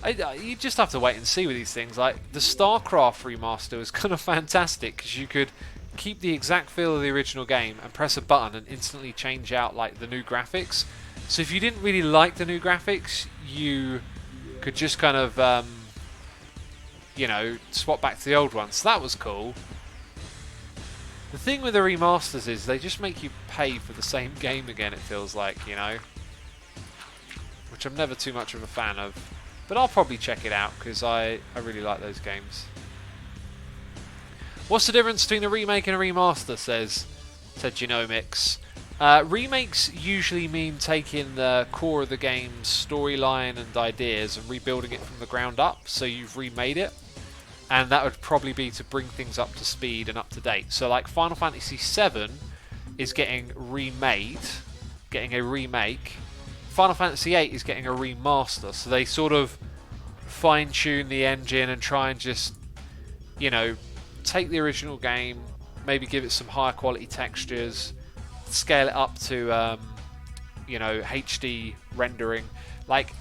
You just have to wait and see with these things. Like, the StarCraft remaster was kind of fantastic because you could keep the exact feel of the original game and press a button and instantly change out like the new graphics. So if you didn't really like the new graphics, you could just kind of you know, swap back to the old one. So that was cool. The thing with the remasters is they just make you pay for the same game again, it feels like, you know. Which I'm never too much of a fan of. But I'll probably check it out, because I really like those games. What's the difference between a remake and a remaster, said Genomics. Remakes usually mean taking the core of the game's storyline and ideas and rebuilding it from the ground up, so you've remade it. And that would probably be to bring things up to speed and up to date. So like Final Fantasy VII is getting remade, getting a remake. Final Fantasy VIII is getting a remaster. So they sort of fine-tune the engine and try and just, you know, take the original game, maybe give it some higher quality textures, scale it up to, you know, HD rendering. Like,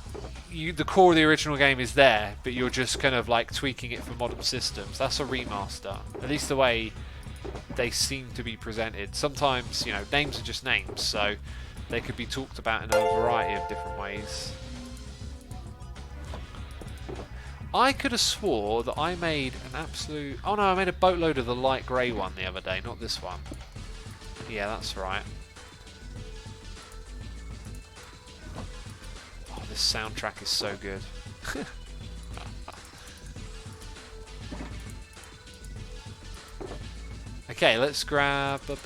the core of the original game is there, but you're just kind of like tweaking it for modern systems. That's a remaster. At least the way they seem to be presented. Sometimes, you know, names are just names, so they could be talked about in a variety of different ways. I could have swore that I made an absolute... Oh no, I made a boatload of the light grey one the other day, not this one. Yeah, that's right. Oh, this soundtrack is so good. Okay, let's grab... Done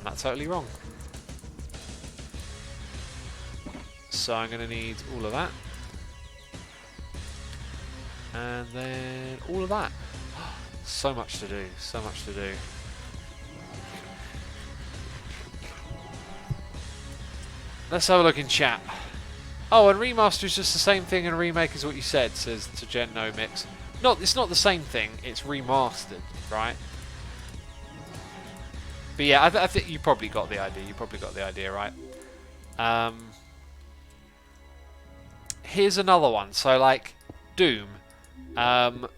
that totally wrong. So I'm going to need all of that. And then all of that. So much to do, so much to do. Let's have a look in chat. Oh, and remaster is just the same thing and remake is what you said, says to Gen No Mix. It's not the same thing, it's remastered, right? But yeah, I think you probably got the idea. You probably got the idea, right? Here's another one. So, like, Doom. I've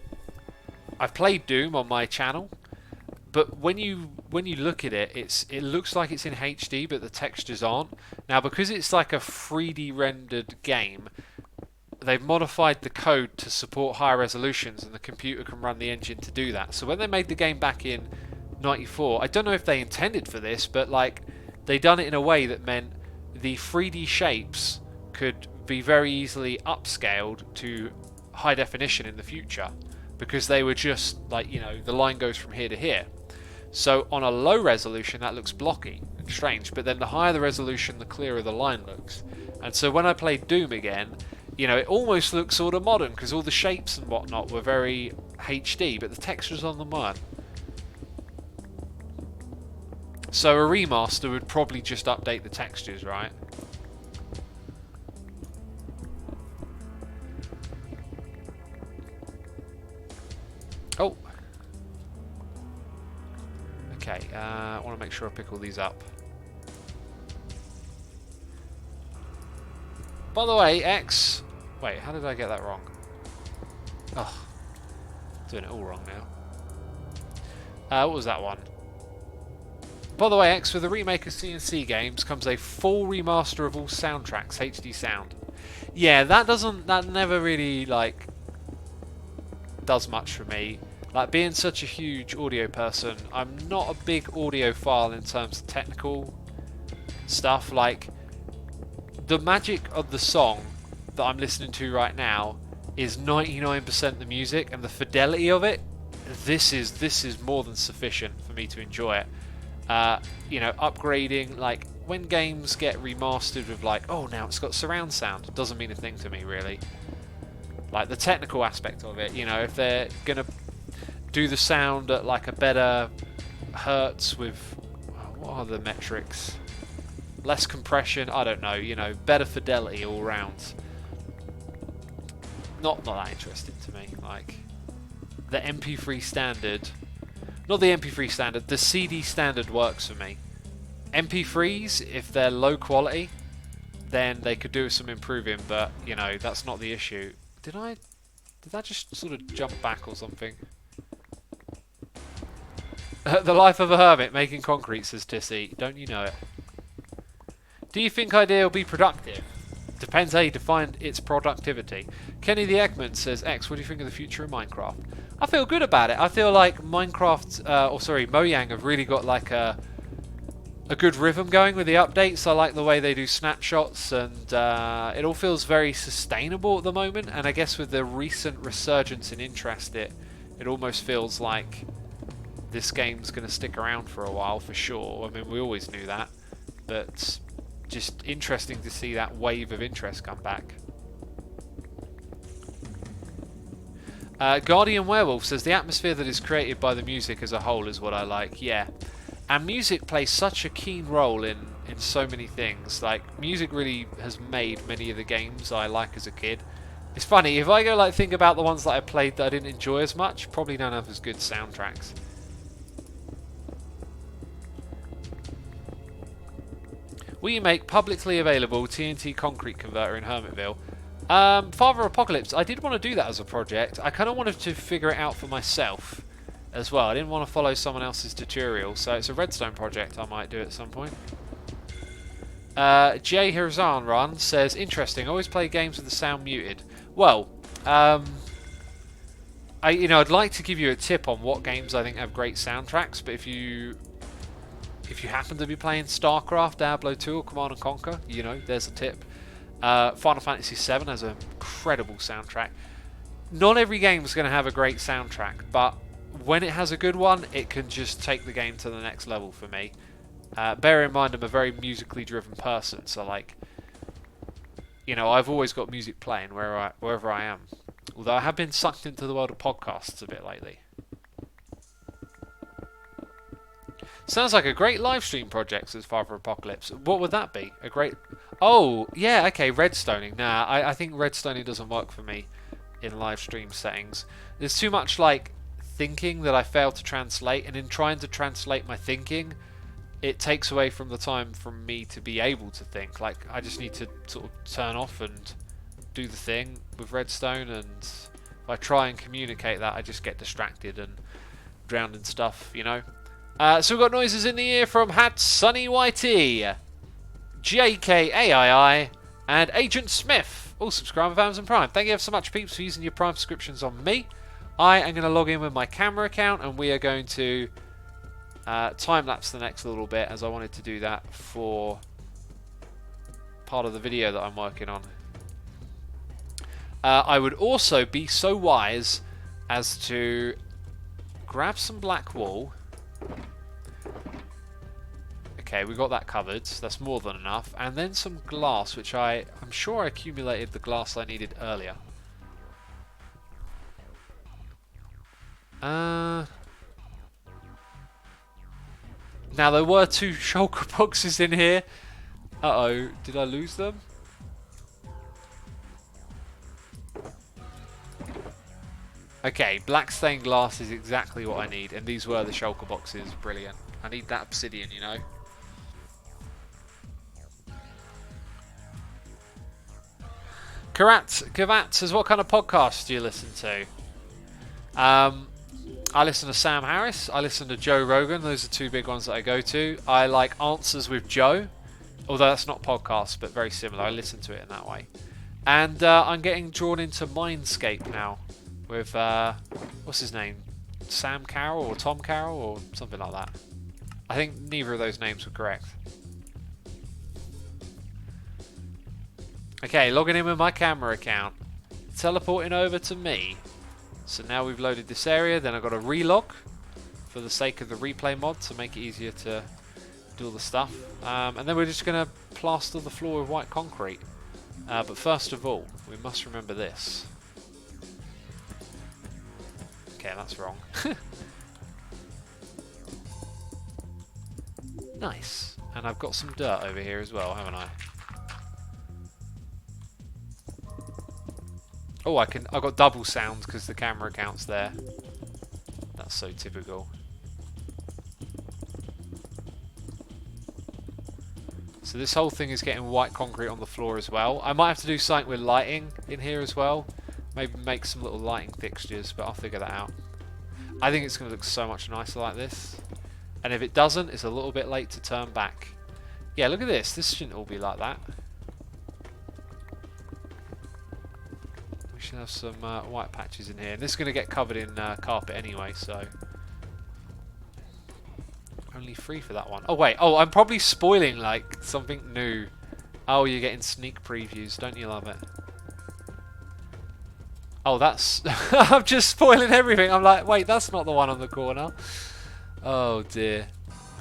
played Doom on my channel, but when you look at it, it looks like it's in HD, but the textures aren't. Now, because it's like a 3D rendered game, they've modified the code to support higher resolutions, and the computer can run the engine to do that. So when they made the game back in '94, I don't know if they intended for this, but like they done it in a way that meant the 3D shapes could be very easily upscaled to high definition in the future, because they were just like, you know, the line goes from here to here. So on a low resolution that looks blocky and strange, but then the higher the resolution, the clearer the line looks. And so when I played Doom again, you know, it almost looks sort of modern because all the shapes and whatnot were very HD, but the textures on them weren't. So a remaster would probably just update the textures, right? Oh. Okay, I want to make sure I pick all these up. By the way, X... Wait, how did I get that wrong? Oh, doing it all wrong now. What was that one? By the way, X, with the remake of CNC games comes a full remaster of all soundtracks, HD sound. Yeah, that never really, like, does much for me. Like, being such a huge audio person, I'm not a big audiophile in terms of technical stuff. Like, the magic of the song that I'm listening to right now is 99% the music, and the fidelity of it, this is more than sufficient for me to enjoy it. You know, upgrading, like, when games get remastered with like, oh, now it's got surround sound, it doesn't mean a thing to me, really. Like, the technical aspect of it, you know, if they're gonna do the sound at like a better hertz with, what are the metrics? Less compression, I don't know, you know, better fidelity all round. Not that interesting to me. Like, the MP3 standard, not the MP3 standard, the CD standard works for me. MP3s, if they're low quality, then they could do some improving, but, you know, that's not the issue. Did that just sort of jump back or something? The life of a hermit making concrete, says Tissy. Don't you know it? Do you think idea will be productive? Depends how you define its productivity. Kenny the Eggman says, X, what do you think of the future of Minecraft? I feel good about it. I feel like Minecraft, Mojang have really got like a good rhythm going with the updates. I like the way they do snapshots, and it all feels very sustainable at the moment. And I guess with the recent resurgence in interest, it almost feels like this game's going to stick around for a while for sure. I mean, we always knew that, but just interesting to see that wave of interest come back. Guardian Werewolf says, the atmosphere that is created by the music as a whole is what I like. Yeah. And music plays such a keen role in so many things. Like, music really has made many of the games I like as a kid. It's funny, if I go like think about the ones that I played that I didn't enjoy as much, probably don't have as good soundtracks. Will you make publicly available TNT concrete converter in Hermitville? Father Apocalypse, I did want to do that as a project. I kind of wanted to figure it out for myself as well. I didn't want to follow someone else's tutorial, so it's a redstone project I might do at some point. Jay Hirzan Run says, interesting, I always play games with the sound muted. Well, I'd like to give you a tip on what games I think have great soundtracks, but if you happen to be playing StarCraft, Diablo 2 or Command & Conquer, there's a tip. Final Fantasy VII has an incredible soundtrack. Not every game is going to have a great soundtrack, but when it has a good one, it can just take the game to the next level for me. Bear in mind, I'm a very musically driven person, so I've always got music playing wherever I am. Although I have been sucked into the world of podcasts a bit lately. Sounds like a great live stream project, says Father Apocalypse. What would that be? A great... Oh, yeah, okay, redstoning. Nah, I think redstoning doesn't work for me in live stream settings. There's too much, thinking that I fail to translate, and in trying to translate my thinking, it takes away from the time from me to be able to think. I just need to sort of turn off and do the thing with redstone, and if I try and communicate that, I just get distracted and drowned in stuff, So we've got noises in the ear from Hat Sunny YT, JKAII, and Agent Smith, all subscriber for Amazon Prime. Thank you so much, peeps, for using your Prime subscriptions on me. I am going to log in with my camera account, and we are going to time-lapse the next little bit, as I wanted to do that for part of the video that I'm working on. I would also be so wise as to grab some black wool. Okay, we got that covered, so that's more than enough. And then some glass, which I'm sure I accumulated the glass I needed earlier. Now, there were 2 shulker boxes in here. Uh-oh, did I lose them? Okay, black stained glass is exactly what I need, and these were the shulker boxes. Brilliant. I need that obsidian, Kavat says, what kind of podcast do you listen to? I listen to Sam Harris. I listen to Joe Rogan. Those are 2 big ones that I go to. I like Answers with Joe, although that's not podcast, but very similar. I listen to it in that way. And I'm getting drawn into Mindscape now with, what's his name? Sam Carroll or Tom Carroll or something like that. I think neither of those names were correct. Okay, logging in with my camera account. Teleporting over to me. So now we've loaded this area, then I've got to relog for the sake of the replay mod to make it easier to do all the stuff. And then we're just going to plaster the floor with white concrete. But first of all, we must remember this. Okay, that's wrong. Nice. And I've got some dirt over here as well, haven't I? Oh, I've got double sound because the camera account's there. That's so typical. So this whole thing is getting white concrete on the floor as well. I might have to do something with lighting in here as well. Maybe make some little lighting fixtures, but I'll figure that out. I think it's going to look so much nicer like this. And if it doesn't, it's a little bit late to turn back. Yeah, look at this. This shouldn't all be like that. We should have some white patches in here. And this is going to get covered in carpet anyway, so... Only 3 for that one. Oh, wait. Oh, I'm probably spoiling, like, something new. Oh, you're getting sneak previews. Don't you love it? Oh, that's... I'm just spoiling everything. I'm like, wait, that's not the one on the corner. Oh, dear.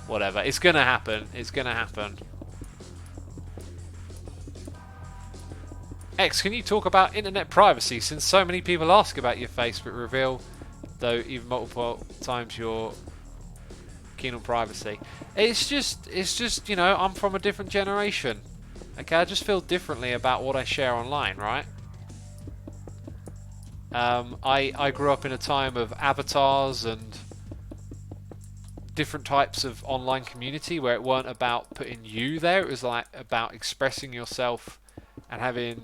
Whatever. It's going to happen. It's going to happen. X, can you talk about internet privacy since so many people ask about your face but reveal, though even multiple times, you're keen on privacy? It's just, you know, I'm from a different generation. Okay, I just feel differently about what I share online, right? I grew up in a time of avatars and different types of online community where it weren't about putting you there, it was like about expressing yourself and having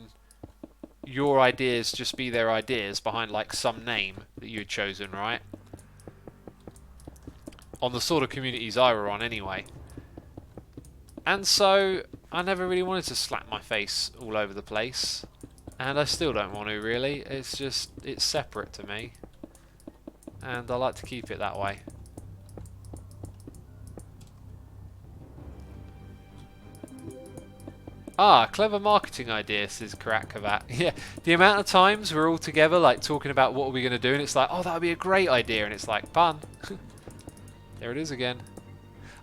your ideas just be their ideas behind like some name that you had chosen, right? On the sort of communities I were on anyway. And so I never really wanted to slap my face all over the place. And I still don't want to really. It's just, it's separate to me. And I like to keep it that way. Ah, clever marketing idea, says Karakavat. Yeah, the amount of times we're all together, like, talking about what are we going to do, and it's like, oh, that would be a great idea, and it's like, pun. There it is again.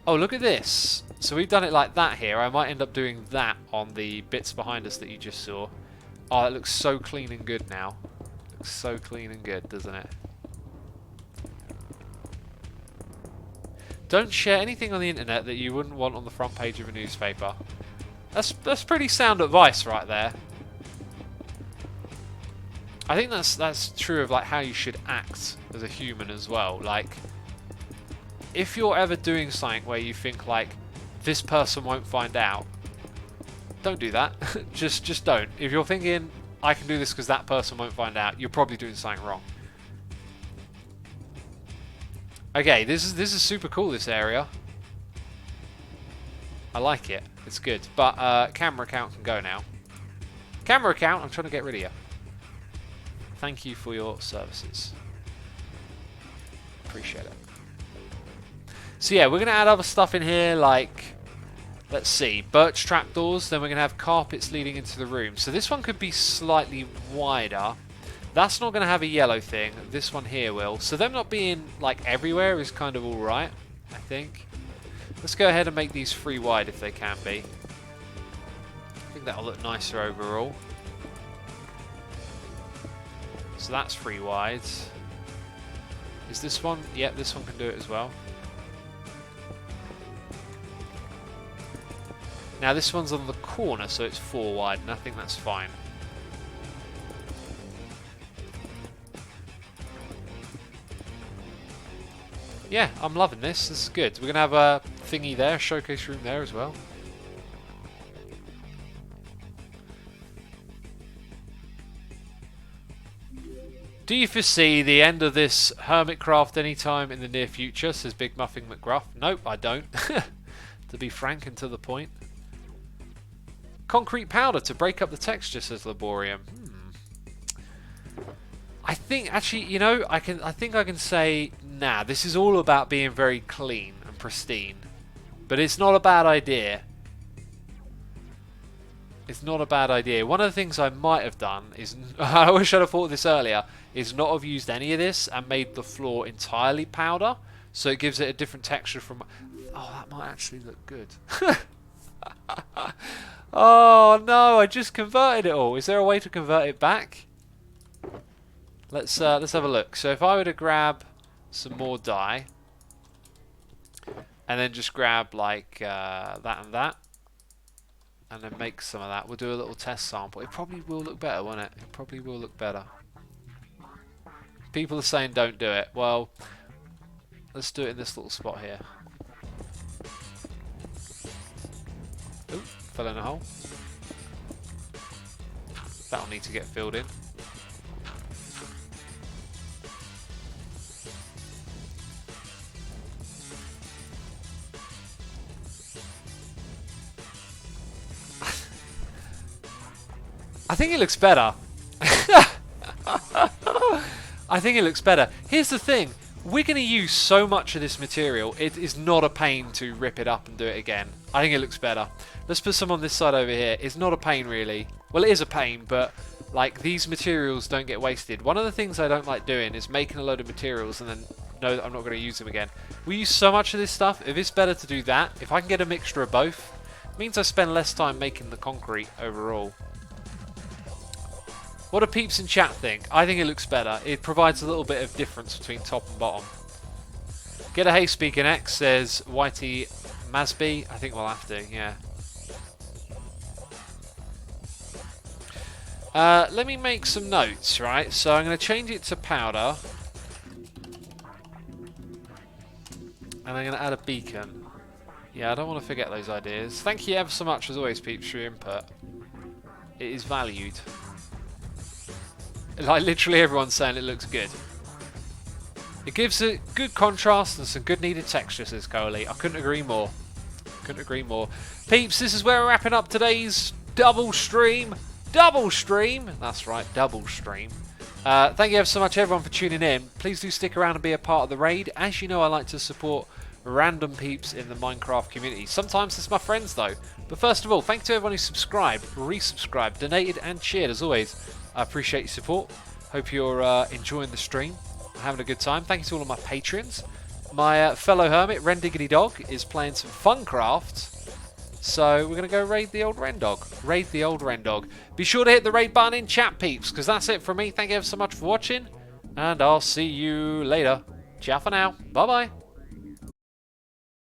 Oh, look at this. So we've done it like that here. I might end up doing that on the bits behind us that you just saw. Oh, it looks so clean and good now. Looks so clean and good, doesn't it? Don't share anything on the internet that you wouldn't want on the front page of a newspaper. That's pretty sound advice right there. I think that's true of like how you should act as a human as well. Like, if you're ever doing something where you think like this person won't find out, don't do that. just don't. If you're thinking I can do this because that person won't find out, you're probably doing something wrong. Okay, this is super cool, this area. I like it. It's good. But camera account can go now. Camera account, I'm trying to get rid of you. Thank you for your services. Appreciate it. So yeah, we're going to add other stuff in here like, let's see, birch trapdoors. Then we're going to have carpets leading into the room. So this one could be slightly wider. That's not going to have a yellow thing. This one here will. So them not being like everywhere is kind of alright, I think. Let's go ahead and make these 3 wide if they can be. I think that'll look nicer overall. So that's 3 wide. Is this one? Yep, this one can do it as well. Now this one's on the corner, so it's 4 wide, and I think that's fine. Yeah, I'm loving this. This is good. We're going to have a thingy there, showcase room there as well. Do you foresee the end of this Hermitcraft anytime in the near future, says Big Muffin McGruff? Nope, I don't. To be frank and to the point. Concrete powder to break up the texture, says Laborium. I think, actually, you know, I think I can say, nah, this is all about being very clean and pristine. But it's not a bad idea. It's not a bad idea. One of the things I might have done is, I wish I'd have thought of this earlier, is not have used any of this and made the floor entirely powder. So it gives it a different texture from... Oh, that might actually look good. Oh, no, I just converted it all. Is there a way to convert it back? Let's have a look. So if I were to grab some more dye, and then just grab like that and that, and then make some of that, we'll do a little test sample. It probably will look better, won't it? It probably will look better. People are saying don't do it. Well, let's do it in this little spot here. Ooh, fell in a hole. That'll need to get filled in. I think it looks better. I think it looks better. Here's the thing. We're going to use so much of this material. It is not a pain to rip it up and do it again. I think it looks better. Let's put some on this side over here. It's not a pain, really. Well, it is a pain, but like these materials don't get wasted. One of the things I don't like doing is making a load of materials and then know that I'm not going to use them again. We use so much of this stuff. If it's better to do that, if I can get a mixture of both, it means I spend less time making the concrete overall. What do peeps in chat think? I think it looks better. It provides a little bit of difference between top and bottom. Get a Hey Speaking X, says Whitey Masby. I think we'll have to, yeah. Let me make some notes, right? So I'm going to change it to powder. And I'm going to add a beacon. Yeah, I don't want to forget those ideas. Thank you ever so much, as always, peeps, for your input. It is valued. Like, literally everyone's saying it looks good. It gives a good contrast and some good needed texture, says Coley. I couldn't agree more. Couldn't agree more. Peeps, this is where we're wrapping up today's double stream. Double stream! That's right, double stream. Thank you ever so much, everyone, for tuning in. Please do stick around and be a part of the raid. As you know, I like to support random peeps in the Minecraft community. Sometimes it's my friends, though. But first of all, thank you to everyone who subscribed, resubscribed, donated, and cheered, as always. I appreciate your support. Hope you're enjoying the stream, having a good time. Thank you to all of my patrons. My fellow hermit, Ren Diggity Dog, is playing some Funcraft. So we're going to go raid the old Ren Dog. Raid the old Ren Dog. Be sure to hit the raid button in chat, peeps, because that's it from me. Thank you ever so much for watching, and I'll see you later. Ciao for now. Bye-bye.